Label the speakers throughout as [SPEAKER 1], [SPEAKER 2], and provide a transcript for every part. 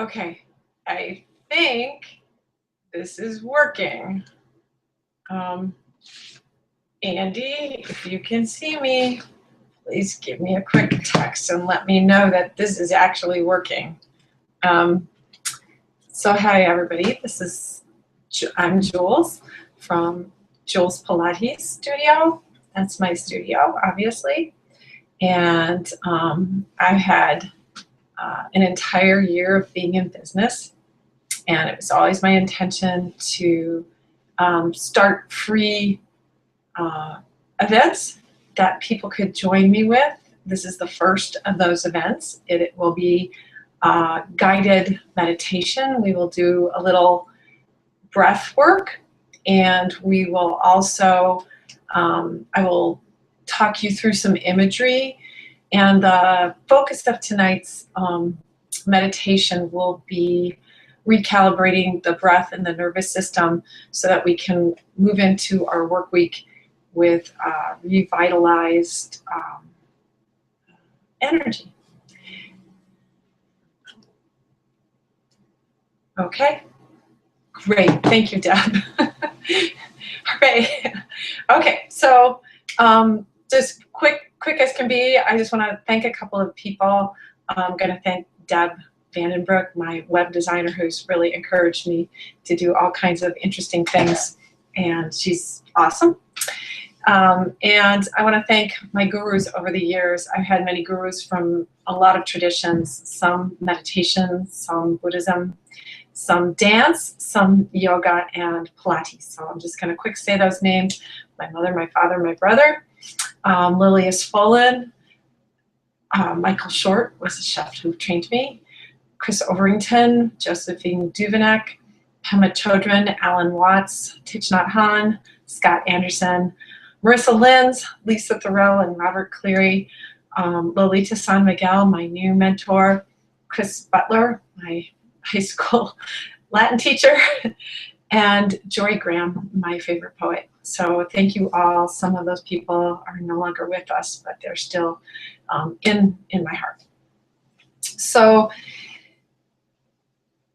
[SPEAKER 1] Okay, I think this is working. Andy, if you can see me, please give me a quick text and let me know that this is actually working. So hi everybody, I'm Jules from Jules Pilates Studio. That's my studio, obviously. And I had an entire year of being in business, and it was always my intention to start free events that people could join me with. This is the first of those events. It will be guided meditation. We will do a little breath work, and we will also, I will talk you through some imagery, and the focus of tonight's meditation will be recalibrating the breath and the nervous system so that we can move into our work week with revitalized energy. Okay, great, thank you, Deb. Hooray. Okay, so just quick as can be, I just want to thank a couple of people. I'm going to thank Deb Vandenbroek, my web designer, who's really encouraged me to do all kinds of interesting things, and she's awesome. And I want to thank my gurus over the years. I've had many gurus from a lot of traditions, some meditation, some Buddhism, some dance, some yoga, and Pilates. So I'm just going to quick say those names. My mother, my father, my brother. Lilius Follin. Michael Short was the chef who trained me. Chris Overington, Josephine Duvenek, Pema Chodron, Alan Watts, Thich Nhat Hanh, Scott Anderson, Marissa Linz, Lisa Thoreau, and Robert Cleary. Lolita San Miguel, my new mentor. Chris Butler, my high school Latin teacher. And Joy Graham, my favorite poet. So thank you all. Some of those people are no longer with us, but they're still in my heart. So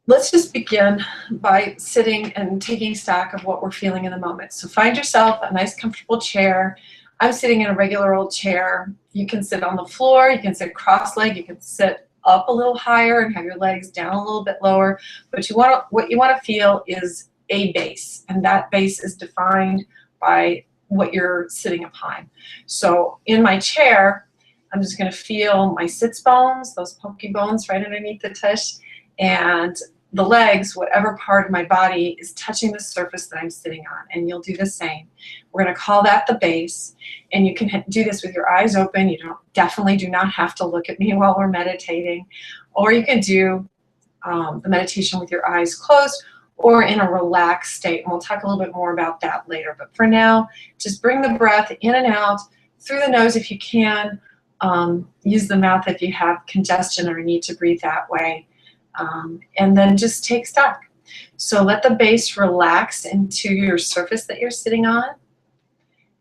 [SPEAKER 1] let's just begin by sitting and taking stock of what we're feeling in the moment. So find yourself a nice comfortable chair. I'm sitting in a regular old chair. You can sit on the floor, you can sit cross-legged, you can sit up a little higher and have your legs down a little bit lower. But what you want to feel is a base, and that base is defined by what you're sitting upon. So in my chair, I'm just going to feel my sits bones, those pokey bones right underneath the tush, and the legs, whatever part of my body is touching the surface that I'm sitting on, and you'll do the same. We're going to call that the base, and you can do this with your eyes open. You definitely do not have to look at me while we're meditating, or you can do the meditation with your eyes closed or in a relaxed state, and we'll talk a little bit more about that later. But for now, just bring the breath in and out through the nose if you can. Use the mouth if you have congestion or need to breathe that way. And then just take stock. So let the base relax into your surface that you're sitting on.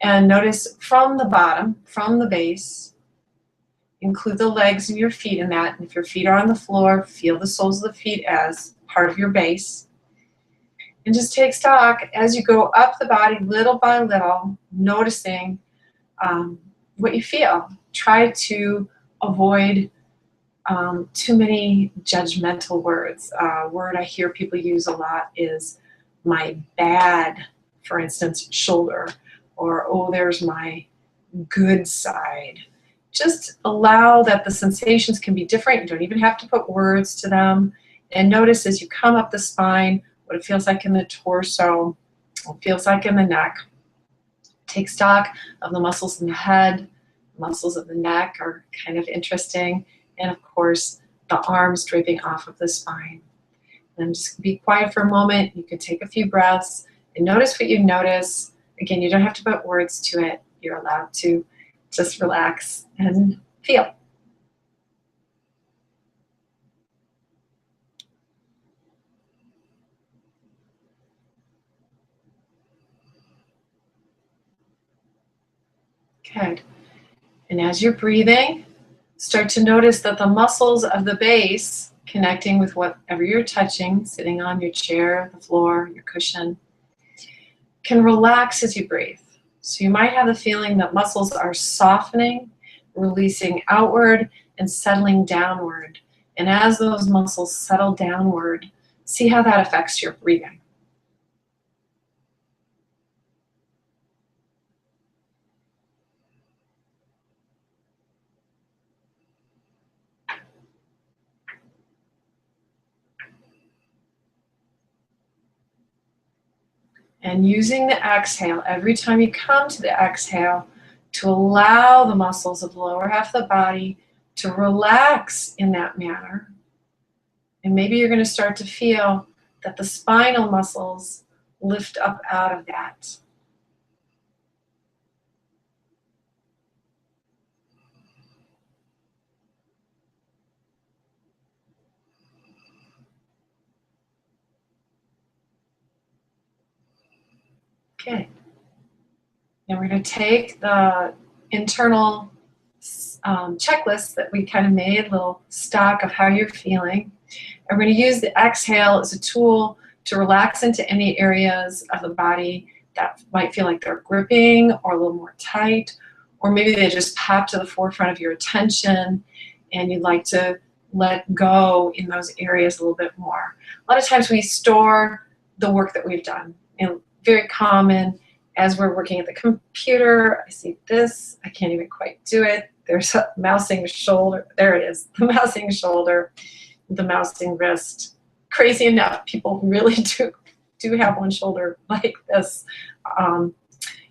[SPEAKER 1] And notice from the bottom, from the base, include the legs and your feet in that. And if your feet are on the floor, feel the soles of the feet as part of your base. And just take stock as you go up the body little by little, noticing what you feel. Try to avoid too many judgmental words. A word I hear people use a lot is my bad, for instance, shoulder, or oh, there's my good side. Just allow that the sensations can be different. You don't even have to put words to them. And notice as you come up the spine, what it feels like in the torso, what it feels like in the neck. Take stock of the muscles in the head. Muscles of the neck are kind of interesting. And of course, the arms draping off of the spine. And just be quiet for a moment. You can take a few breaths and notice what you notice. Again, you don't have to put words to it. You're allowed to just relax and feel. Good. And as you're breathing, start to notice that the muscles of the base connecting with whatever you're touching, sitting on your chair, the floor, your cushion, can relax as you breathe. So you might have the feeling that muscles are softening, releasing outward, and settling downward. And as those muscles settle downward, see how that affects your breathing. And using the exhale, every time you come to the exhale, to allow the muscles of the lower half of the body to relax in that manner. And maybe you're going to start to feel that the spinal muscles lift up out of that. Okay. Now we're going to take the internal checklist that we kind of made, a little stock of how you're feeling. And we're going to use the exhale as a tool to relax into any areas of the body that might feel like they're gripping or a little more tight, or maybe they just pop to the forefront of your attention and you'd like to let go in those areas a little bit more. A lot of times we store the work that we've done. Very common as we're working at the computer. I see this, I can't even quite do it. There's a mousing shoulder. There it is, the mousing shoulder, the mousing wrist. Crazy enough, people really do have one shoulder like this.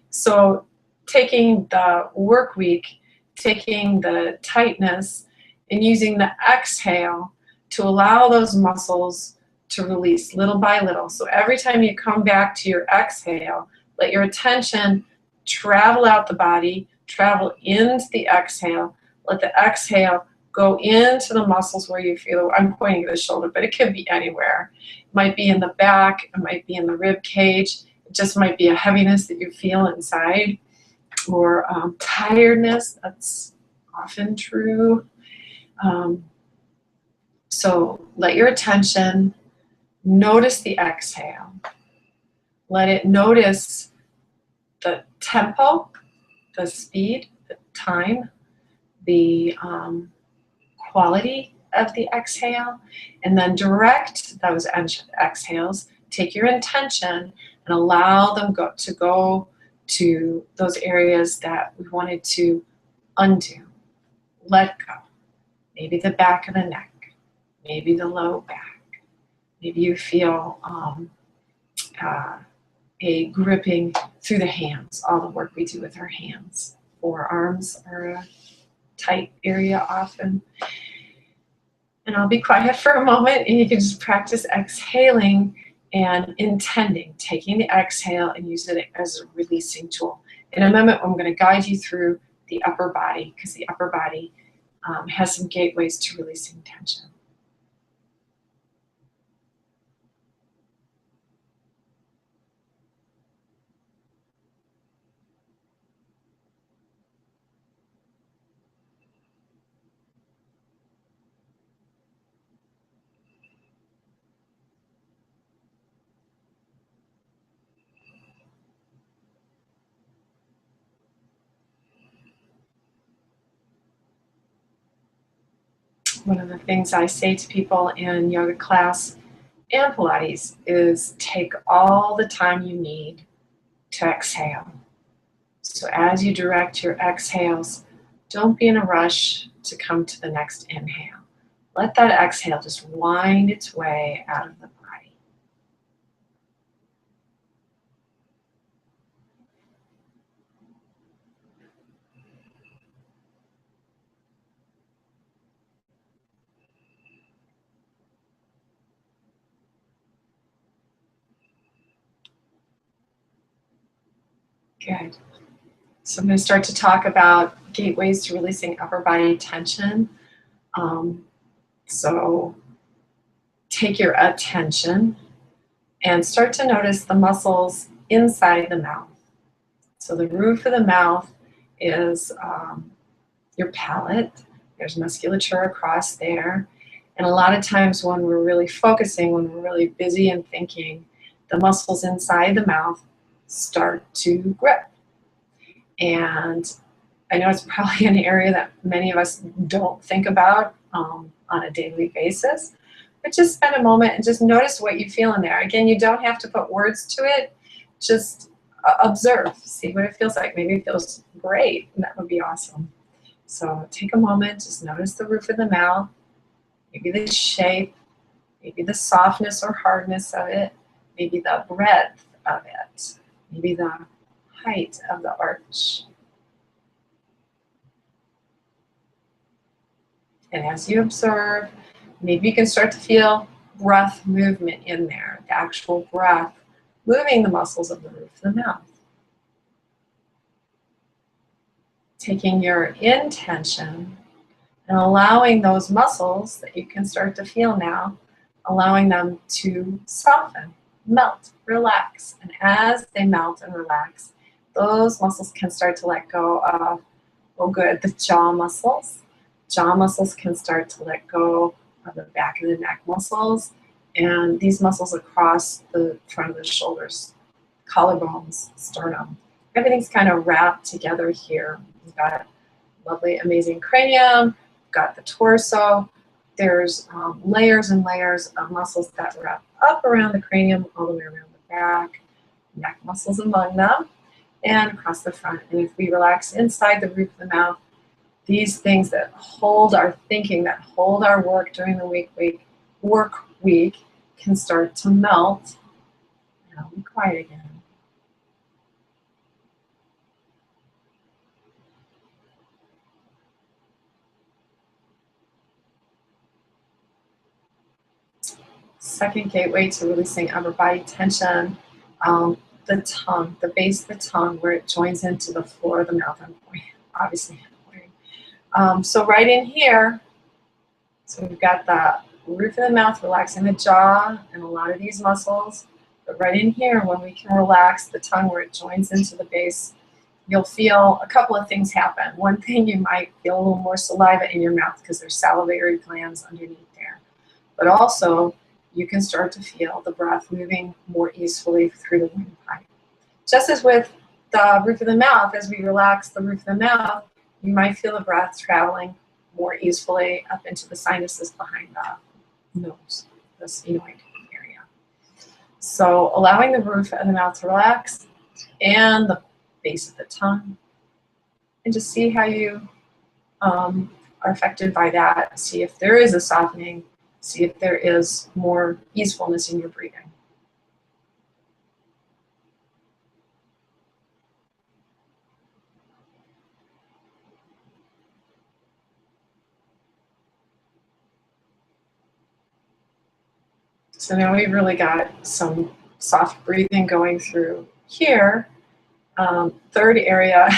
[SPEAKER 1] So taking the work week, taking the tightness, and using the exhale to allow those muscles to release little by little. So every time you come back to your exhale, let your attention travel out the body, travel into the exhale. Let the exhale go into the muscles where you feel, I'm pointing to the shoulder, but it could be anywhere. It might be in the back, it might be in the rib cage, it just might be a heaviness that you feel inside, or tiredness, that's often true. So let your attention notice the exhale. Let it notice the tempo, the speed, the time, the quality of the exhale, and then direct those exhales. Take your intention and allow them to go to those areas that we wanted to undo, let go. Maybe the back of the neck, maybe the low back. Maybe you feel a gripping through the hands, all the work we do with our hands. Forearms are a tight area often. And I'll be quiet for a moment and you can just practice exhaling and intending, taking the exhale and use it as a releasing tool. In a moment, I'm going to guide you through the upper body because the upper body has some gateways to releasing tension. One of the things I say to people in yoga class and Pilates is take all the time you need to exhale. So as you direct your exhales, don't be in a rush to come to the next inhale. Let that exhale just wind its way out of the body. Good. So I'm going to start to talk about gateways to releasing upper body tension. So take your attention and start to notice the muscles inside the mouth. So the roof of the mouth is your palate. There's musculature across there. And a lot of times when we're really focusing, when we're really busy and thinking, the muscles inside the mouth start to grip. And I know it's probably an area that many of us don't think about on a daily basis, but just spend a moment and just notice what you feel in there. Again, you don't have to put words to it, just observe, see what it feels like. Maybe it feels great, and that would be awesome. So take a moment, just notice the roof of the mouth, maybe the shape, maybe the softness or hardness of it, maybe the breadth of it, maybe the height of the arch. And as you observe, maybe you can start to feel breath movement in there, the actual breath moving the muscles of the roof of the mouth. Taking your intention and allowing those muscles that you can start to feel now, allowing them to soften, melt, relax. And as they melt and relax, those muscles can start to let go of, oh good, the jaw muscles. Jaw muscles can start to let go of the back of the neck muscles, and these muscles across the front of the shoulders, collarbones, sternum. Everything's kind of wrapped together here. We've got a lovely, amazing cranium, we've got the torso. There's layers and layers of muscles that wrap up around the cranium, all the way around the back, neck muscles among them, and across the front. And if we relax inside the roof of the mouth, these things that hold our thinking, that hold our work during the work week can start to melt. And I'll be quiet again. Second gateway to releasing upper body tension, the tongue, the base of the tongue, where it joins into the floor of the mouth. I'm pointing, obviously I'm pointing. So right in here, so we've got the roof of the mouth relaxing the jaw and a lot of these muscles. But right in here, when we can relax the tongue where it joins into the base, you'll feel a couple of things happen. One thing, you might feel a little more saliva in your mouth because there's salivary glands underneath there. But also, you can start to feel the breath moving more easily through the windpipe. Just as with the roof of the mouth, as we relax the roof of the mouth, you might feel the breath traveling more easily up into the sinuses behind the nose, the sphenoid area. So allowing the roof of the mouth to relax and the base of the tongue, and just see how you are affected by that. See if there is a softening. See if there is more easefulness in your breathing. So now we've really got some soft breathing going through here. Third area,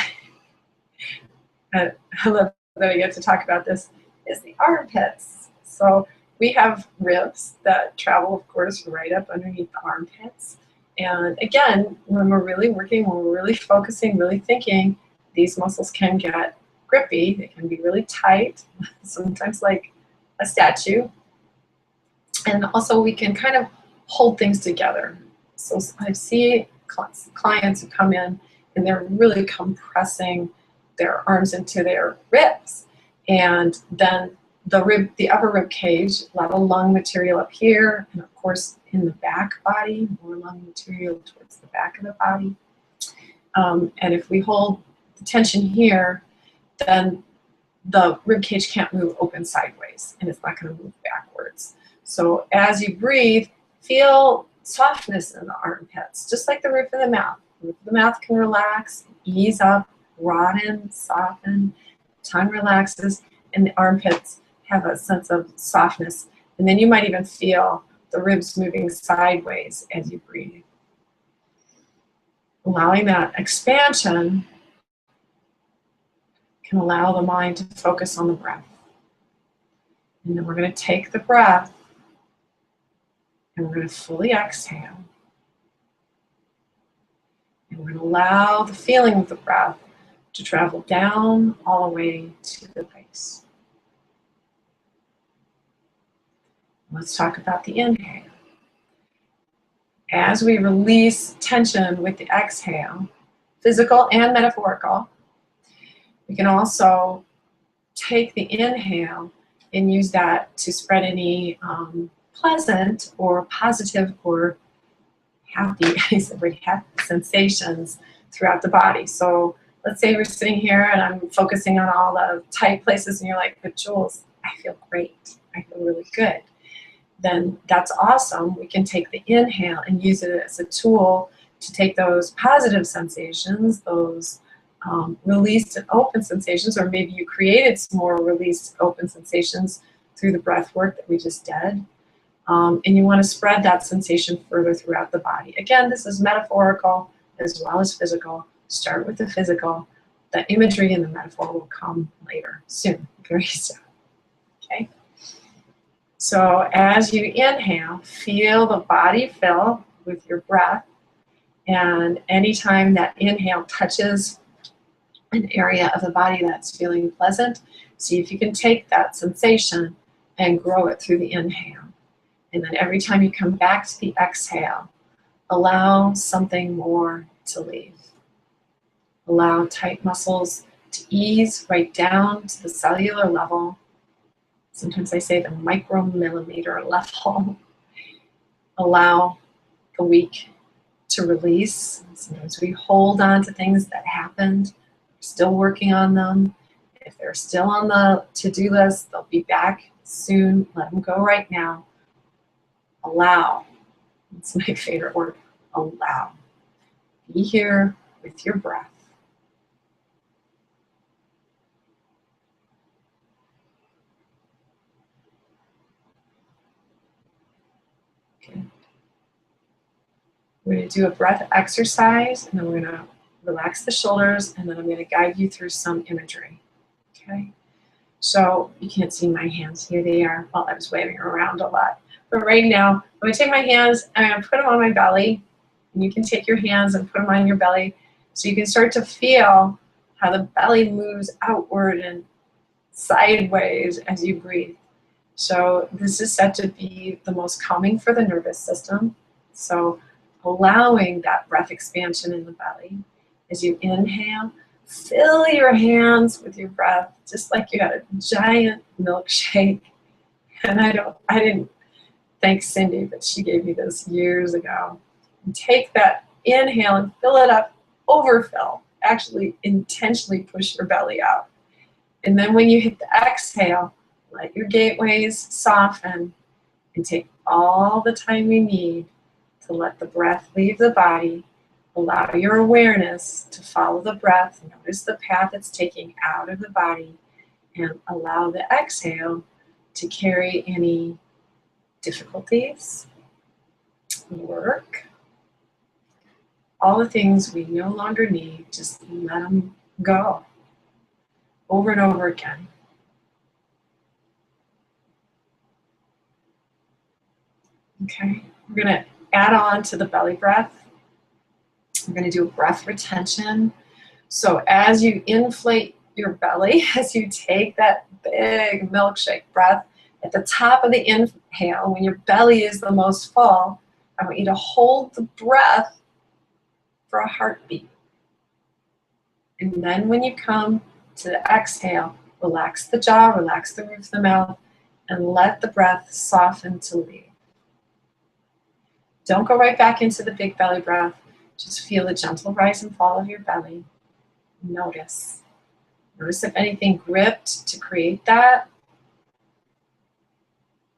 [SPEAKER 1] I love that I get to talk about this, is the armpits. So we have ribs that travel, of course, right up underneath the armpits. And again, when we're really working, when we're really focusing, really thinking, these muscles can get grippy. They can be really tight, sometimes like a statue. And also we can kind of hold things together. So I see clients who come in and they're really compressing their arms into their ribs. And then the upper rib cage, a lot of lung material up here, and of course in the back body, more lung material towards the back of the body. And if we hold the tension here, then the rib cage can't move open sideways, and it's not going to move backwards. So as you breathe, feel softness in the armpits, just like the roof of the mouth. The roof of the mouth can relax, ease up, broaden, soften, tongue relaxes, and the armpits have a sense of softness. And then you might even feel the ribs moving sideways as you breathe. Allowing that expansion can allow the mind to focus on the breath. And then we're going to take the breath and we're going to fully exhale. And we're going to allow the feeling of the breath to travel down all the way to the base. Let's talk about the inhale. As we release tension with the exhale, physical and metaphorical, we can also take the inhale and use that to spread any pleasant or positive or happy, I said really happy sensations throughout the body. So let's say we're sitting here and I'm focusing on all the tight places and you're like, but Jules, I feel great. I feel really good. Then that's awesome. We can take the inhale and use it as a tool to take those positive sensations, those released and open sensations, or maybe you created some more released open sensations through the breath work that we just did. And you want to spread that sensation further throughout the body. Again, this is metaphorical as well as physical. Start with the physical. The imagery and the metaphor will come later, soon, very soon. Okay? So as you inhale, feel the body fill with your breath. And anytime that inhale touches an area of the body that's feeling pleasant, see if you can take that sensation and grow it through the inhale. And then every time you come back to the exhale, allow something more to leave. Allow tight muscles to ease right down to the cellular level. Sometimes I say the micromillimeter level. Allow the weak to release. Sometimes we hold on to things that happened. We're still working on them. If they're still on the to-do list, they'll be back soon. Let them go right now. Allow. It's my favorite word. Allow. Be here with your breath. Okay. We're going to do a breath exercise, and then we're going to relax the shoulders, and then I'm going to guide you through some imagery. Okay? So you can't see my hands. Here they are. Well, I was waving around a lot. But right now, I'm going to take my hands and I'm going to put them on my belly. And you can take your hands and put them on your belly so you can start to feel how the belly moves outward and sideways as you breathe. So this is said to be the most calming for the nervous system. So allowing that breath expansion in the belly. As you inhale, fill your hands with your breath, just like you had a giant milkshake. And I didn't thank Cindy, but she gave me this years ago. And take that inhale and fill it up, overfill. Actually intentionally push your belly out. And then when you hit the exhale, let your gateways soften and take all the time you need to let the breath leave the body. Allow your awareness to follow the breath. Notice the path it's taking out of the body, and allow the exhale to carry any difficulties, work, all the things we no longer need. Just let them go over and over again. Okay, we're going to add on to the belly breath. We're going to do a breath retention. So as you inflate your belly, as you take that big milkshake breath, at the top of the inhale, when your belly is the most full, I want you to hold the breath for a heartbeat. And then when you come to the exhale, relax the jaw, relax the roof of the mouth, and let the breath soften to leave. Don't go right back into the big belly breath. Just feel the gentle rise and fall of your belly. Notice. Notice if anything gripped to create that.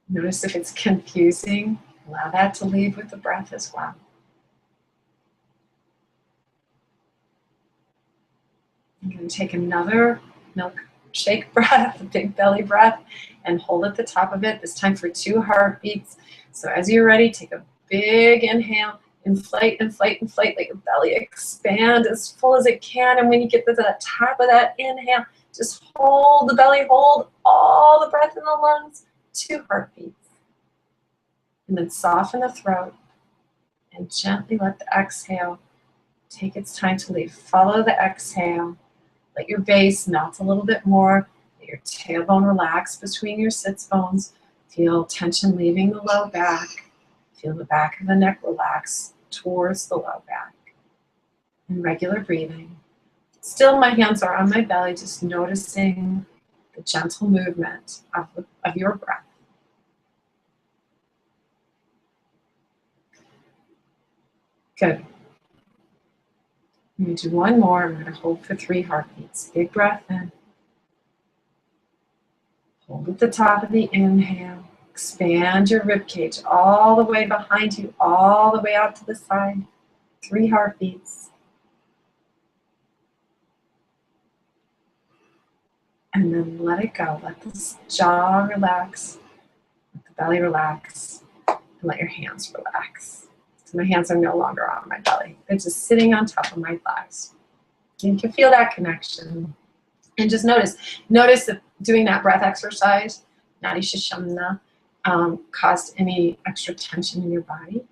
[SPEAKER 1] Notice if it's confusing. Allow that to leave with the breath as well. I'm going to take another milkshake breath, a big belly breath, and hold at the top of it, this time for 2 heartbeats. So as you're ready, take a big inhale, inflate, inflate, inflate, let your belly expand as full as it can. And when you get to the top of that inhale, just hold the belly, hold all the breath in the lungs, 2 heartbeats. And then soften the throat and gently let the exhale take its time to leave. Follow the exhale. Let your base melt a little bit more. Let your tailbone relax between your sits bones. Feel tension leaving the low back. Feel the back of the neck relax towards the low back. And regular breathing. Still, my hands are on my belly, just noticing the gentle movement of your breath. Good. I'm going to do one more. I'm going to hold for 3 heartbeats. Big breath in. Hold at the top of the inhale. Expand your rib cage all the way behind you, all the way out to the side. 3 heartbeats. And then let it go. Let the jaw relax. Let the belly relax. And let your hands relax. So my hands are no longer on my belly. They're just sitting on top of my thighs. You can feel that connection. And just notice that doing that breath exercise, Nadi Shishamna, caused any extra tension in your body.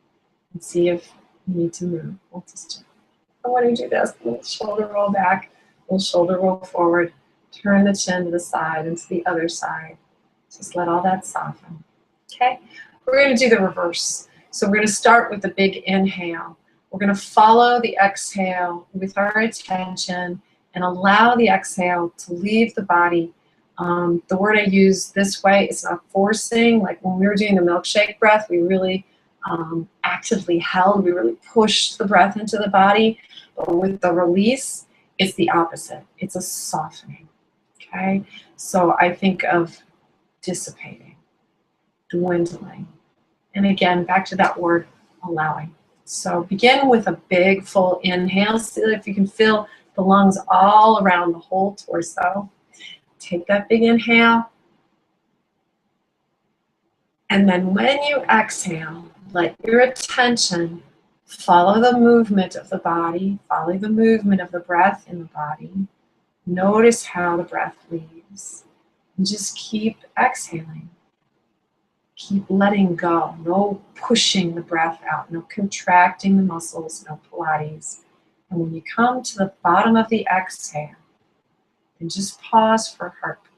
[SPEAKER 1] And see if you need to move. We'll just I want to do this. Little shoulder roll back, little shoulder roll forward. Turn the chin to the side and to the other side. Just let all that soften. Okay? We're going to do the reverse. So we're going to start with the big inhale. We're going to follow the exhale with our attention and allow the exhale to leave the body. The word I use this way is not forcing. Like when we were doing the milkshake breath, we really actively held. We really pushed the breath into the body. But with the release, it's the opposite. It's a softening. Okay? So I think of dissipating, dwindling. And again, back to that word, allowing. So begin with a big, full inhale. See if you can feel the lungs all around the whole torso. Take that big inhale. And then when you exhale, let your attention follow the movement of the body, follow the movement of the breath in the body. Notice how the breath leaves. And just keep exhaling. Keep letting go. No pushing the breath out. No contracting the muscles. No Pilates. And when you come to the bottom of the exhale, then just pause for a heartbeat.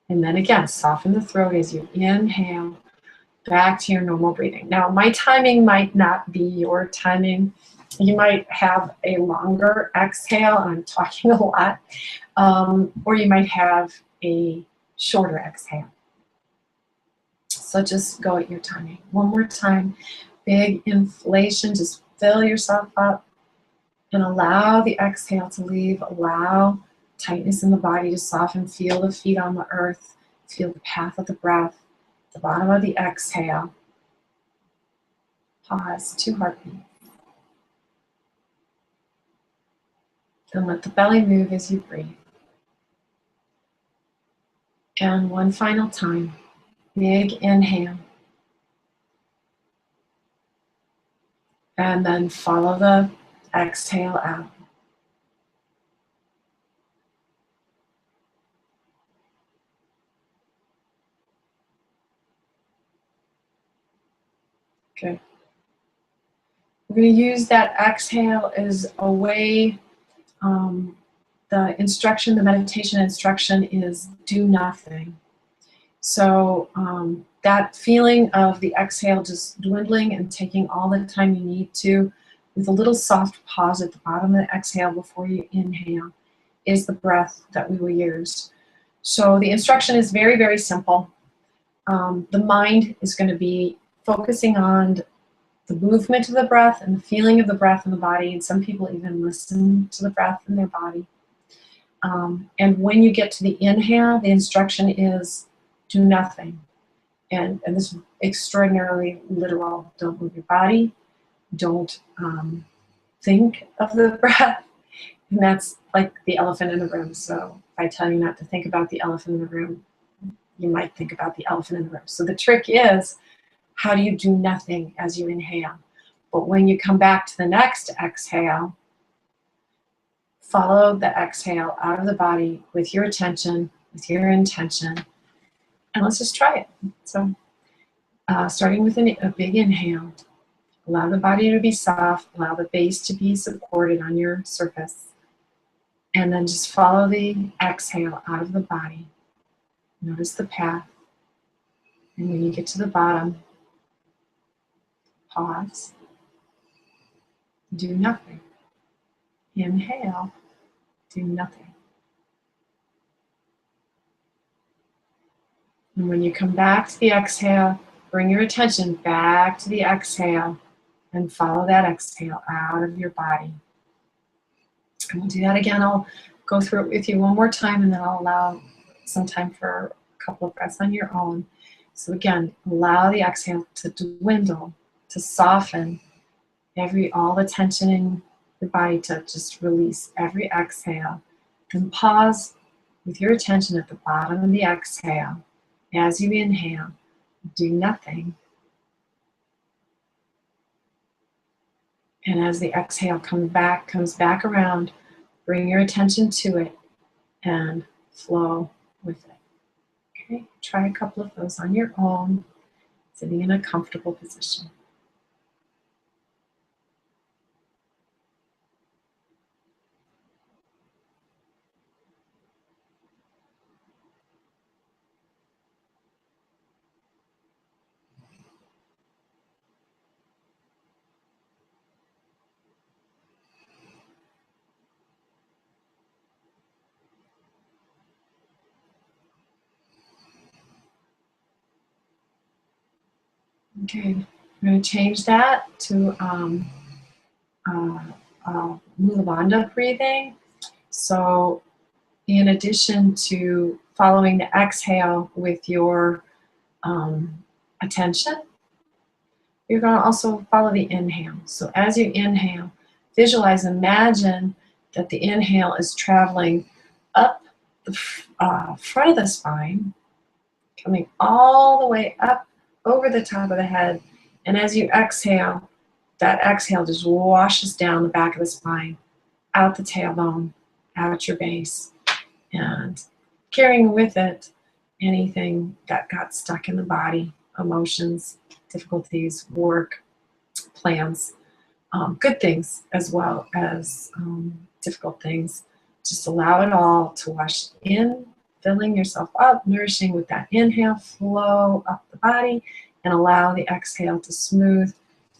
[SPEAKER 1] And then again, soften the throat as you inhale back to your normal breathing. Now, my timing might not be your timing. You might have a longer exhale, and I'm talking a lot, or you might have a shorter exhale. So just go at your timing. One more time, big inflation, just fill yourself up and allow the exhale to leave. Allow tightness in the body to soften. Feel the feet on the earth. Feel the path of the breath. The bottom of the exhale. Pause, 2 heartbeats. Then let the belly move as you breathe. And one final time, big inhale. And then follow the exhale out. Good. We're going to use that exhale as a way, the instruction, the meditation instruction is do nothing. So that feeling of the exhale just dwindling and taking all the time you need to, with a little soft pause at the bottom of the exhale before you inhale, is the breath that we will use. So the instruction is very, very simple. The mind is going to be focusing on the movement of the breath and the feeling of the breath in the body, and some people even listen to the breath in their body. And when you get to the inhale, the instruction is do nothing. And this is extraordinarily literal. Don't move your body. Don't think of the breath. And that's like the elephant in the room. So if I tell you not to think about the elephant in the room, you might think about the elephant in the room. So the trick is, how do you do nothing as you inhale? But when you come back to the next exhale, follow the exhale out of the body with your attention, with your intention, and let's just try it. So starting with a big inhale, allow the body to be soft, allow the base to be supported on your surface. And then just follow the exhale out of the body. Notice the path. And when you get to the bottom, pause. Do nothing. Inhale. Do nothing. And when you come back to the exhale, bring your attention back to the exhale and follow that exhale out of your body. And we'll do that again. I'll go through it with you one more time, and then I'll allow some time for a couple of breaths on your own. So again, allow the exhale to dwindle, to soften all the tension in your body, to just release every exhale. Then pause with your attention at the bottom of the exhale. As you inhale, do nothing. And as the exhale comes back around, bring your attention to it and flow with it. Okay, try a couple of those on your own, sitting in a comfortable position. Okay, I'm going to change that to Mulabandha breathing. So in addition to following the exhale with your attention, you're going to also follow the inhale. So as you inhale, visualize, imagine that the inhale is traveling up the front of the spine, coming all the way up over the top of the head. And as you exhale, that exhale just washes down the back of the spine, out the tailbone, out your base, and carrying with it anything that got stuck in the body, emotions, difficulties, work, plans, good things as well as difficult things. Just allow it all to wash in, filling yourself up, nourishing with that inhale, flow up the body, and allow the exhale to smooth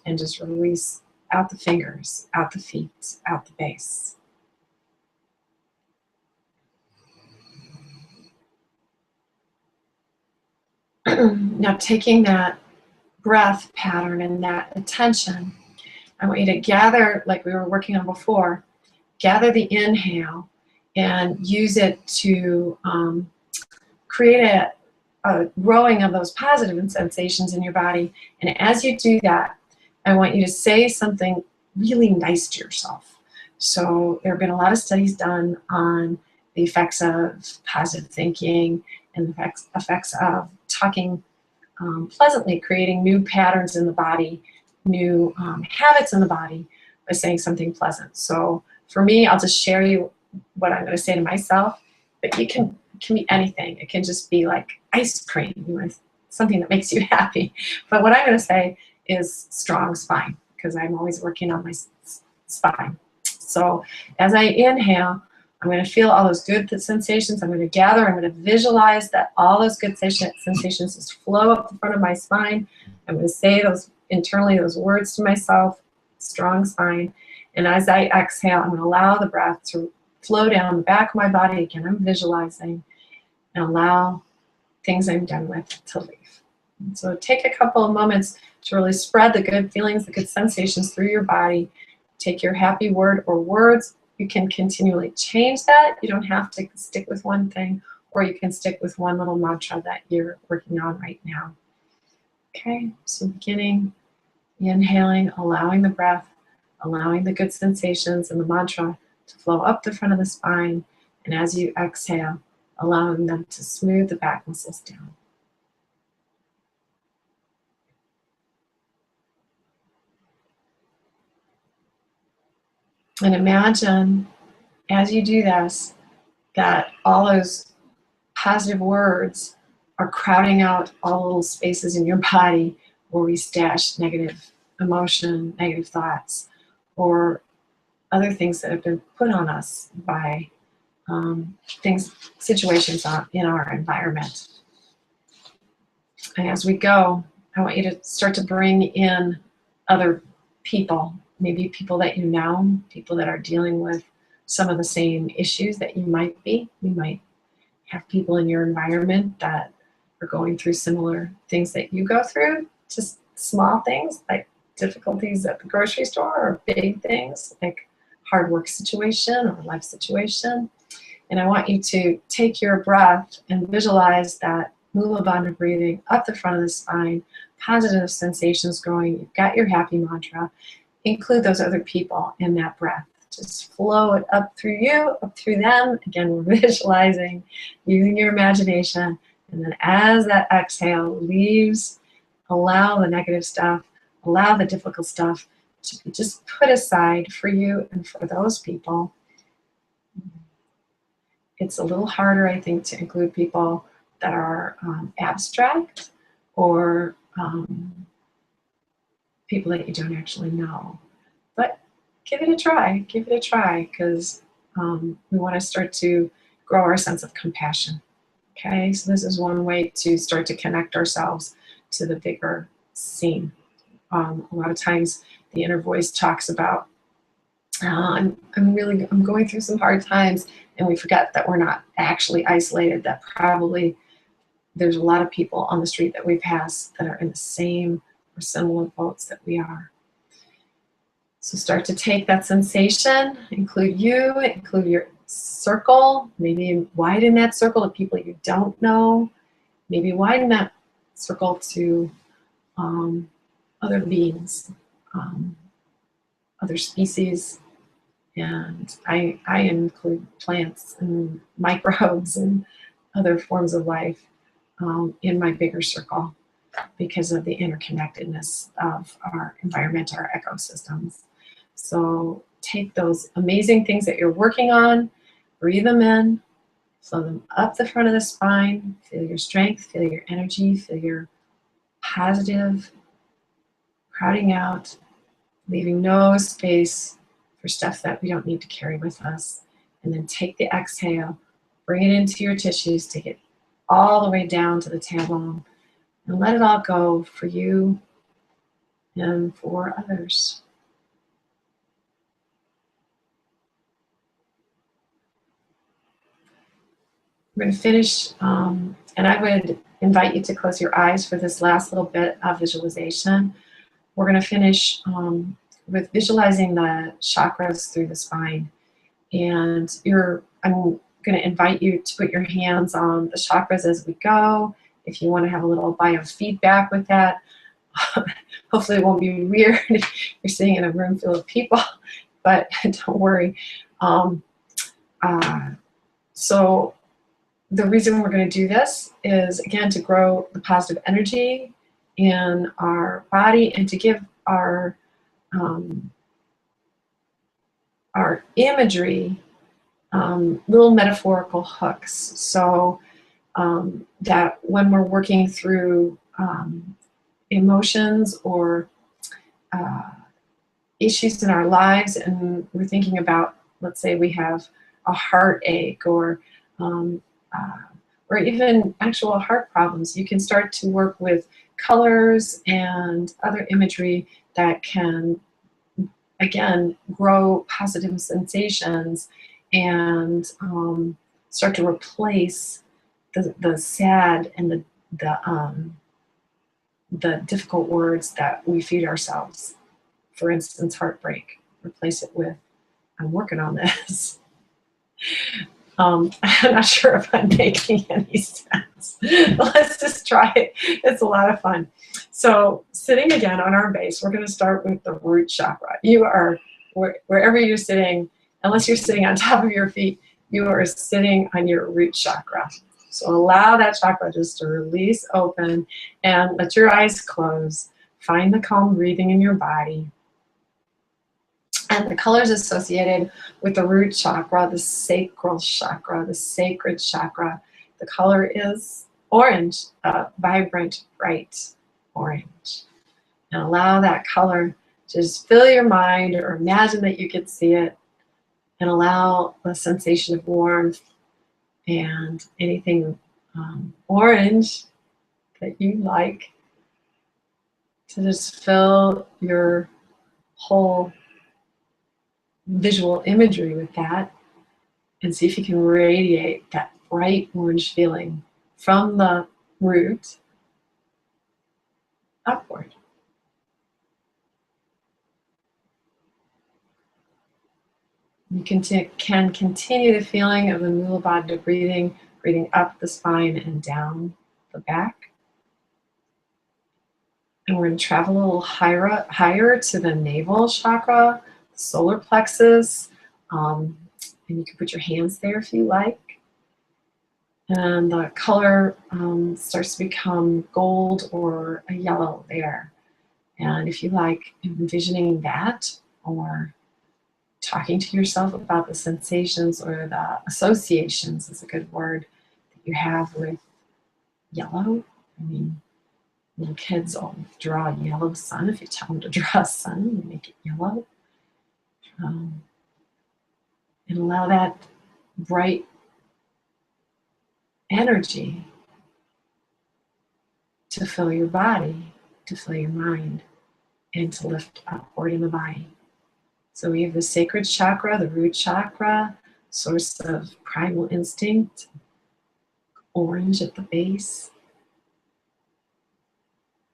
[SPEAKER 1] and just release out the fingers, out the feet, out the base. Now taking that breath pattern and that attention, I want you to gather, like we were working on before, gather the inhale and use it to create a growing of those positive sensations in your body. And as you do that, I want you to say something really nice to yourself. So there have been a lot of studies done on the effects of positive thinking and the effects of talking pleasantly, creating new patterns in the body, new habits in the body by saying something pleasant. So for me, I'll just share you what I'm going to say to myself, but it can be anything. It can just be like ice cream, something that makes you happy. But what I'm going to say is strong spine, because I'm always working on my spine. So as I inhale, I'm going to feel all those good sensations. I'm going to gather. I'm going to visualize that all those good sensations just flow up the front of my spine. I'm going to say those internally, those words to myself, strong spine. And as I exhale, I'm going to allow the breath to flow down the back of my body. Again, I'm visualizing, and allow things I'm done with to leave. And so take a couple of moments to really spread the good feelings, the good sensations through your body. Take your happy word or words. You can continually change that. You don't have to stick with one thing, or you can stick with one little mantra that you're working on right now. Okay, so beginning, inhaling, allowing the breath, allowing the good sensations and the mantra to flow up the front of the spine. And as you exhale, allowing them to smooth the back muscles down. And imagine, as you do this, that all those positive words are crowding out all the little spaces in your body where we stash negative emotion, negative thoughts, or other things that have been put on us by situations in our environment. And as we go, I want you to start to bring in other people, maybe people that you know, people that are dealing with some of the same issues that you might be. You might have people in your environment that are going through similar things that you go through, just small things like difficulties at the grocery store, or big things like hard work situation or life situation. And I want you to take your breath and visualize that Mula Bandha breathing up the front of the spine, positive sensations growing. You've got your happy mantra. Include those other people in that breath. Just flow it up through you, up through them. Again, we're visualizing, using your imagination. And then as that exhale leaves, allow the negative stuff, allow the difficult stuff to be just put aside for you and for those people. It's a little harder, I think, to include people that are abstract, or people that you don't actually know. But give it a try, because we want to start to grow our sense of compassion. Okay, so this is one way to start to connect ourselves to the bigger scene. A lot of times the inner voice talks about, I'm going through some hard times, and we forget that we're not actually isolated, that probably there's a lot of people on the street that we pass that are in the same or similar boats that we are. So start to take that sensation, include you, include your circle, maybe widen that circle to people you don't know, maybe widen that circle to other beings, other species, and I include plants and microbes and other forms of life in my bigger circle because of the interconnectedness of our environment, our ecosystems. So take those amazing things that you're working on, breathe them in, flow them up the front of the spine, feel your strength, feel your energy, feel your positive, crowding out, leaving no space for stuff that we don't need to carry with us. And then take the exhale, bring it into your tissues, take it all the way down to the tailbone, and let it all go for you and for others. We're going to finish, and I would invite you to close your eyes for this last little bit of visualization. We're going to finish with visualizing the chakras through the spine. And I'm going to invite you to put your hands on the chakras as we go. If you want to have a little biofeedback with that, hopefully it won't be weird if you're sitting in a room full of people, but don't worry. So the reason we're going to do this is, again, to grow the positive energy in our body and to give our imagery little metaphorical hooks, so that when we're working through emotions or issues in our lives, and we're thinking about, let's say we have a heartache or even actual heart problems, you can start to work with colors and other imagery that can, again, grow positive sensations and start to replace the sad and the difficult words that we feed ourselves. For instance, heartbreak. Replace it with, I'm working on this. I'm not sure if I'm making any sense. Let's just try it. It's a lot of fun. So sitting again on our base, we're going to start with the root chakra. You are, wherever you're sitting, unless you're sitting on top of your feet, you are sitting on your root chakra. So allow that chakra just to release open and let your eyes close. Find the calm breathing in your body. And the colors associated with the root chakra, the sacral chakra, the sacred chakra, the color is orange, vibrant, bright orange. And allow that color to just fill your mind, or imagine that you could see it. and allow the sensation of warmth and anything orange that you like to just fill your whole visual imagery with that, and see if you can radiate that bright orange feeling from the root upward. You can continue the feeling of the Mula Bandha breathing, breathing up the spine and down the back. And we're going to travel a little higher to the navel chakra, solar plexus. And you can put your hands there if you like. And the color starts to become gold or a yellow there. And if you like envisioning that, or talking to yourself about the sensations or the associations is a good word that you have with yellow. I mean, little kids will draw a yellow sun. If you tell them to draw a sun, you make it yellow. And allow that bright energy to fill your body, to fill your mind, and to lift upward in the body. So we have the sacred chakra, the root chakra, source of primal instinct, orange at the base.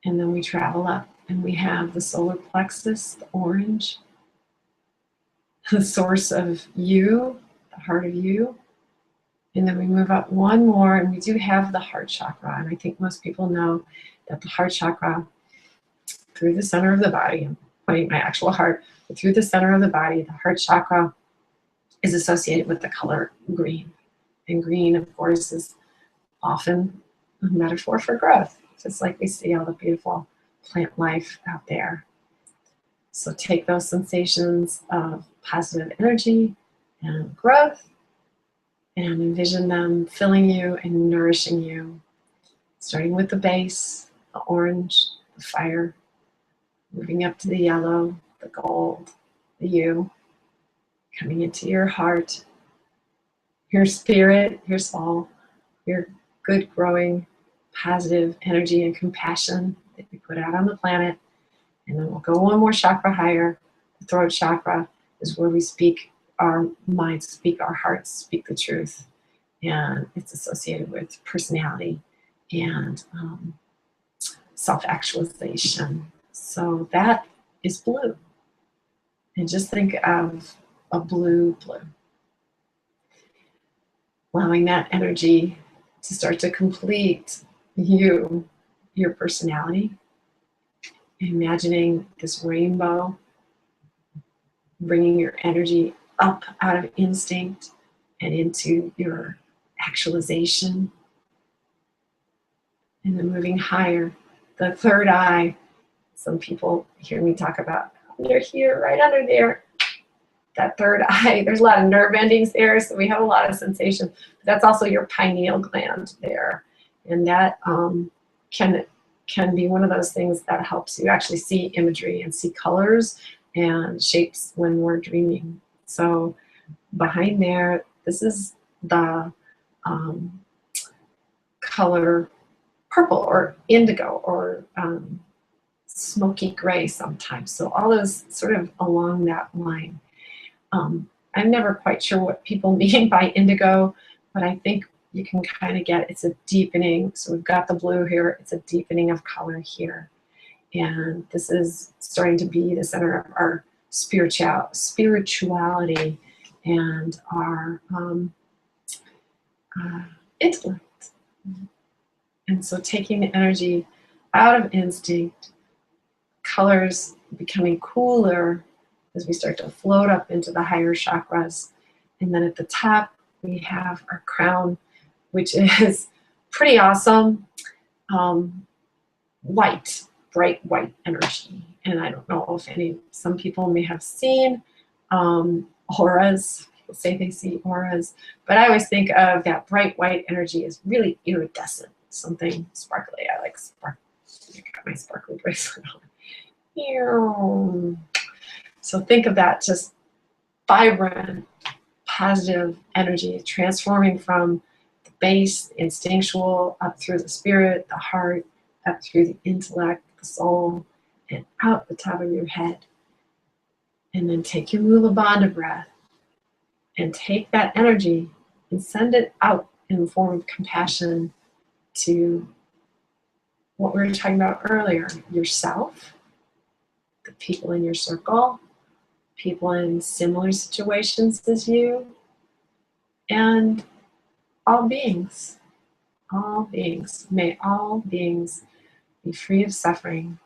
[SPEAKER 1] And then we travel up and we have the solar plexus, the orange, the source of you, the heart of you. And then we move up one more, and we do have the heart chakra. And I think most people know that the heart chakra, through the center of the body, I'm pointing my actual heart, but through the center of the body, the heart chakra is associated with the color green. And green, of course, is often a metaphor for growth, just like we see all the beautiful plant life out there. So take those sensations of positive energy and growth and envision them filling you and nourishing you, starting with the base, the orange, the fire, moving up to the yellow, the gold, the you, coming into your heart, your spirit, your soul, your good growing positive energy and compassion that you put out on the planet. And then we'll go one more chakra higher. The throat chakra is where we speak our minds, speak our hearts, speak the truth. And it's associated with personality and self-actualization. So that is blue. And just think of a blue. Allowing that energy to start to complete you, your personality. Imagining this rainbow, bringing your energy up out of instinct and into your actualization. And then moving higher, the third eye. Some people hear me talk about under here, right under there. That third eye, there's a lot of nerve endings there, so we have a lot of sensation. But that's also your pineal gland there. And that can be one of those things that helps you actually see imagery and see colors and shapes when we're dreaming. So behind there, this is the color purple or indigo or smoky gray sometimes. So all those sort of along that line. I'm never quite sure what people mean by indigo, but I think you can kind of get it's a deepening. So we've got the blue here. It's a deepening of color here. And this is starting to be the center of our spirituality and our intellect. And so taking the energy out of instinct, colors becoming cooler as we start to float up into the higher chakras. And then at the top, we have our crown, which is pretty awesome. White, bright white energy. And I don't know if some people may have seen auras. People say they see auras, but I always think of that bright white energy as really iridescent, something sparkly. I like sparkle. I got my sparkly bracelet on. So think of that just vibrant, positive energy, transforming from the base, instinctual, up through the spirit, the heart, up through the intellect, the soul, and out the top of your head. And then take your Mula Bandha breath and take that energy and send it out in the form of compassion to what we were talking about earlier, yourself, the people in your circle, people in similar situations as you, and all beings. All beings. May all beings be free of suffering.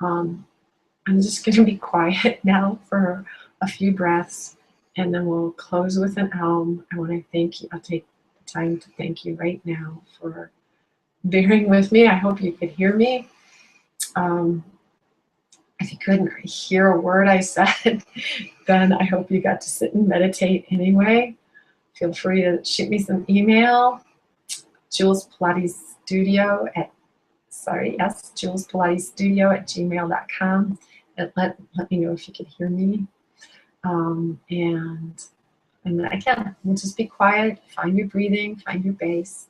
[SPEAKER 1] I'm just going to be quiet now for a few breaths, and then we'll close with an Aum. I want to thank you. I'll take the time to thank you right now for bearing with me. I hope you could hear me. If you couldn't hear a word I said, then I hope you got to sit and meditate anyway. Feel free to shoot me some email, Jules Pilates Studio JulesPilatesStudio@gmail.com, and let me know if you could hear me. And again, we'll just be quiet, find your breathing, find your base.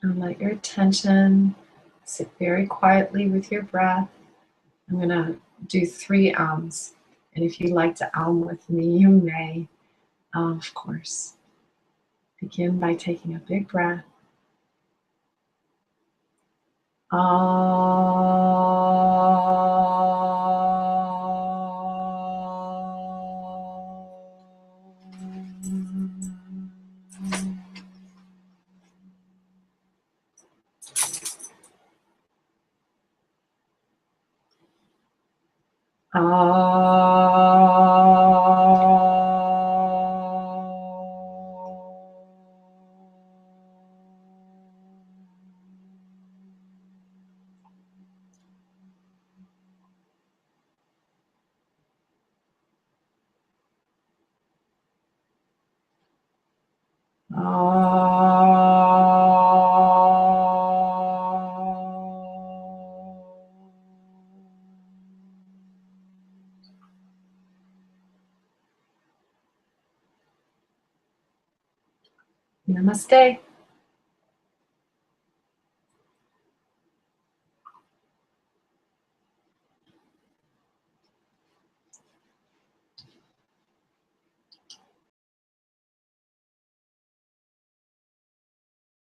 [SPEAKER 1] And let your attention sit very quietly with your breath. I'm going to do 3 Aums. And if you'd like to Aum with me, you may, of course. Begin by taking a big breath. Namaste.